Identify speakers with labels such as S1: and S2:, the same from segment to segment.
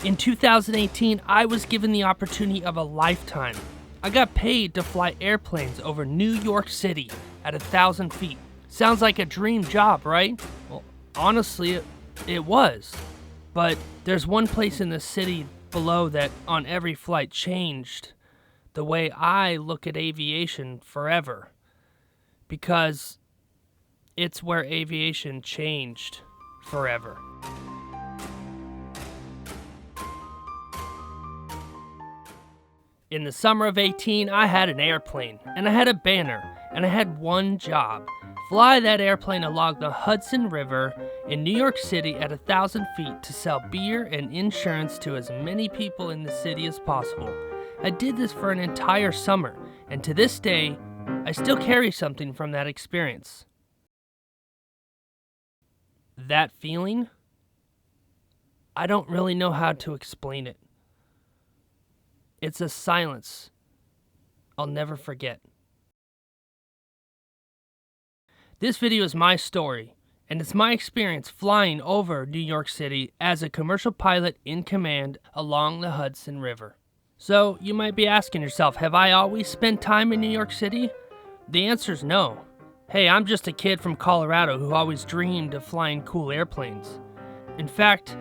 S1: In 2018, I was given the opportunity of a lifetime. I got paid to fly airplanes over New York City at 1,000 feet. Sounds like a dream job, right? Well, honestly, it was. But there's one place in the city below that on every flight changed the way I look at aviation forever. Because it's where aviation changed forever. In the summer of 18, I had an airplane, and I had a banner, and I had one job. Fly that airplane along the Hudson River in New York City at 1,000 feet to sell beer and insurance to as many people in the city as possible. I did this for an entire summer, and to this day, I still carry something from that experience. That feeling? I don't really know how to explain it. It's a silence I'll never forget. This video is my story, and it's my experience flying over New York City as a commercial pilot in command along the Hudson River. So you might be asking yourself, have I always spent time in New York City? The answer is no. Hey, I'm just a kid from Colorado who always dreamed of flying cool airplanes. In fact,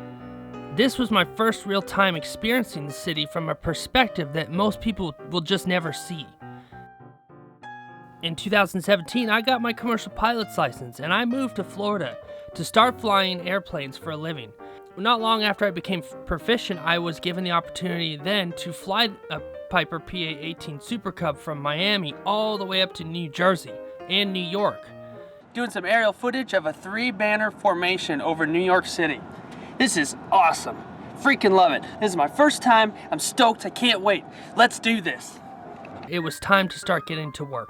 S1: this was my first real time experiencing the city from a perspective that most people will just never see. In 2017, I got my commercial pilot's license and I moved to Florida to start flying airplanes for a living. Not long after I became proficient, I was given the opportunity then to fly a Piper PA-18 Super Cub from Miami all the way up to New Jersey and New York. Doing some aerial footage of a 3-banner formation over New York City. This is awesome. Freaking love it. This is my first time. I'm stoked. I can't wait. Let's do this. It was time to start getting to work.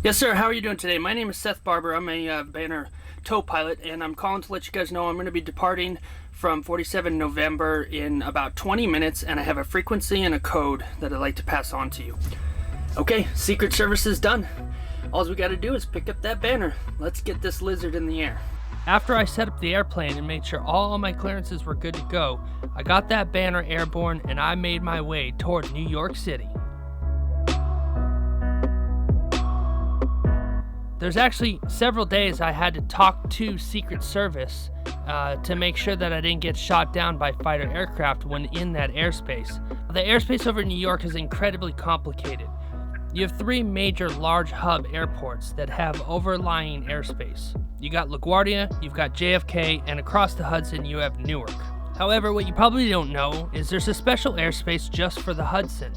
S1: Yes, sir. How are you doing today? My name is Seth Barber. I'm a banner tow pilot, and I'm calling to let you guys know I'm going to be departing from 47 November in about 20 minutes, and I have a frequency and a code that I'd like to pass on to you. Okay, Secret Service is done. All we got to do is pick up that banner. Let's get this lizard in the air. After I set up the airplane and made sure all my clearances were good to go, I got that banner airborne and I made my way toward New York City. There's actually several days I had to talk to Secret Service to make sure that I didn't get shot down by fighter aircraft when in that airspace. The airspace over New York is incredibly complicated. You have 3 major large hub airports that have overlying airspace. You got LaGuardia, you've got JFK, and across the Hudson you have Newark. However, what you probably don't know is there's a special airspace just for the Hudson.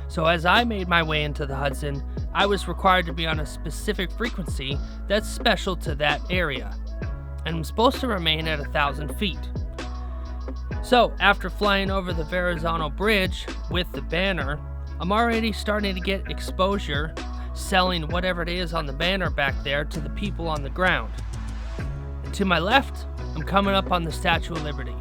S1: So as I made my way into the Hudson, I was required to be on a specific frequency that's special to that area. And I'm supposed to remain at 1,000 feet. So after flying over the Verrazano Bridge with the banner, I'm already starting to get exposure selling whatever it is on the banner back there to the people on the ground. And to my left, I'm coming up on the Statue of Liberty.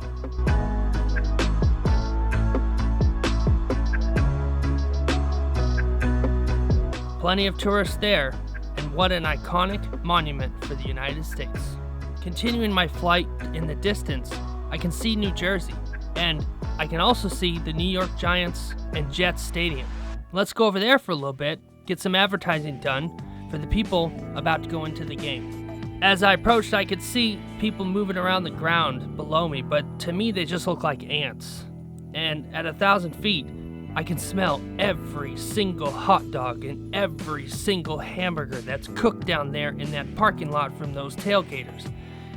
S1: Plenty of tourists there, and what an iconic monument for the United States. Continuing my flight in the distance, I can see New Jersey, and I can also see the New York Giants and Jets Stadium. Let's go over there for a little bit, get some advertising done for the people about to go into the game. As I approached, I could see people moving around the ground below me, but to me they just look like ants. And at 1,000 feet, I can smell every single hot dog and every single hamburger that's cooked down there in that parking lot from those tailgaters.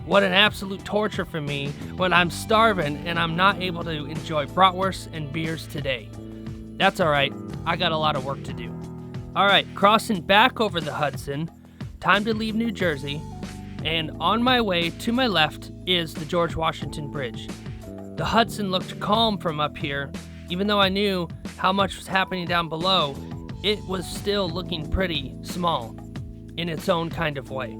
S1: What an absolute torture for me when I'm starving and I'm not able to enjoy bratwurst and beers today. That's alright, I got a lot of work to do. Alright, crossing back over the Hudson, time to leave New Jersey, and on my way to my left is the George Washington Bridge. The Hudson looked calm from up here, even though I knew how much was happening down below, it was still looking pretty small in its own kind of way.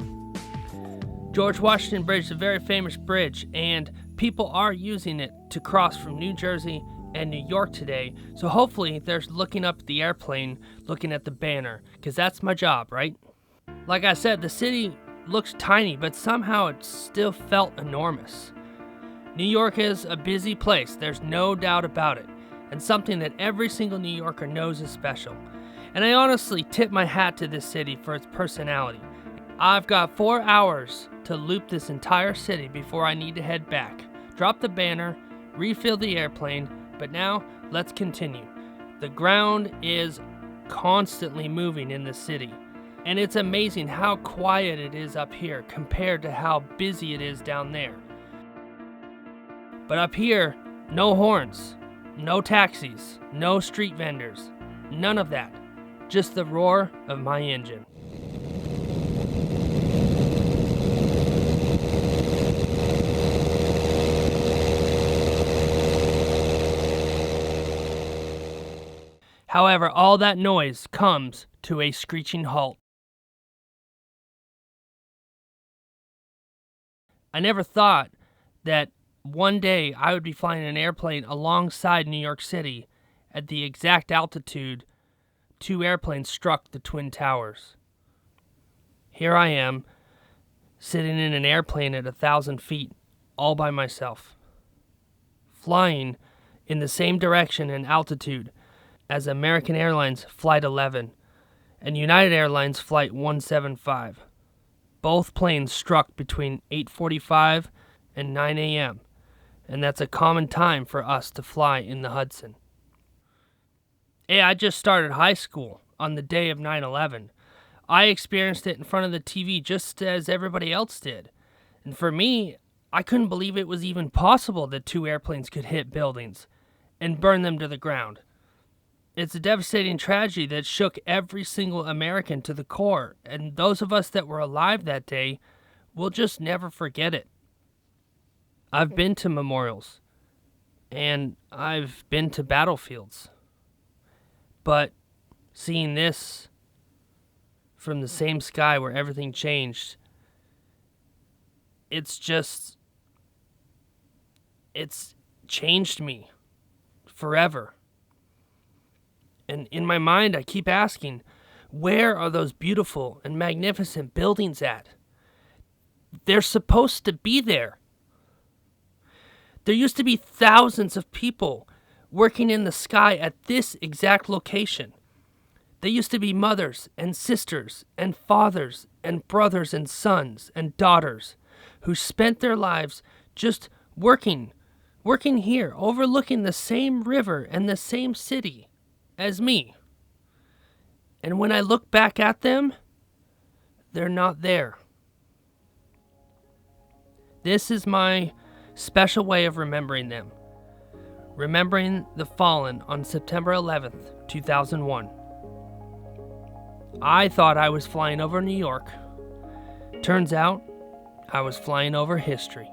S1: George Washington Bridge is a very famous bridge, and people are using it to cross from New Jersey and New York today, so hopefully they're looking up at the airplane, looking at the banner, because that's my job, right? Like I said, the city looks tiny, but somehow it still felt enormous. New York is a busy place, there's no doubt about it, and something that every single New Yorker knows is special. And I honestly tip my hat to this city for its personality. I've got 4 hours to loop this entire city before I need to head back, drop the banner, refill the airplane, but now let's continue. The ground is constantly moving in the city, and it's amazing how quiet it is up here compared to how busy it is down there. But up here, no horns, no taxis, no street vendors, none of that. Just the roar of my engine. However, all that noise comes to a screeching halt. I never thought that one day I would be flying an airplane alongside New York City at the exact altitude 2 airplanes struck the Twin Towers. Here I am, sitting in an airplane at 1,000 feet, all by myself, flying in the same direction and altitude as American Airlines Flight 11 and United Airlines Flight 175. Both planes struck between 8:45 and 9 a.m., and that's a common time for us to fly in the Hudson. Hey, I just started high school on the day of 9/11. I experienced it in front of the TV just as everybody else did. And for me, I couldn't believe it was even possible that 2 airplanes could hit buildings and burn them to the ground. It's a devastating tragedy that shook every single American to the core, and those of us that were alive that day will just never forget it. I've been to memorials, and I've been to battlefields. But seeing this from the same sky where everything changed, it's changed me forever. And in my mind, I keep asking, where are those beautiful and magnificent buildings at? They're supposed to be there. There used to be thousands of people working in the sky at this exact location. There used to be mothers and sisters and fathers and brothers and sons and daughters who spent their lives just working here, overlooking the same river and the same city as me. And when I look back at them, they're not there. This is my special way of remembering them. Remembering the fallen on September 11th, 2001. I thought I was flying over New York. Turns out, I was flying over history.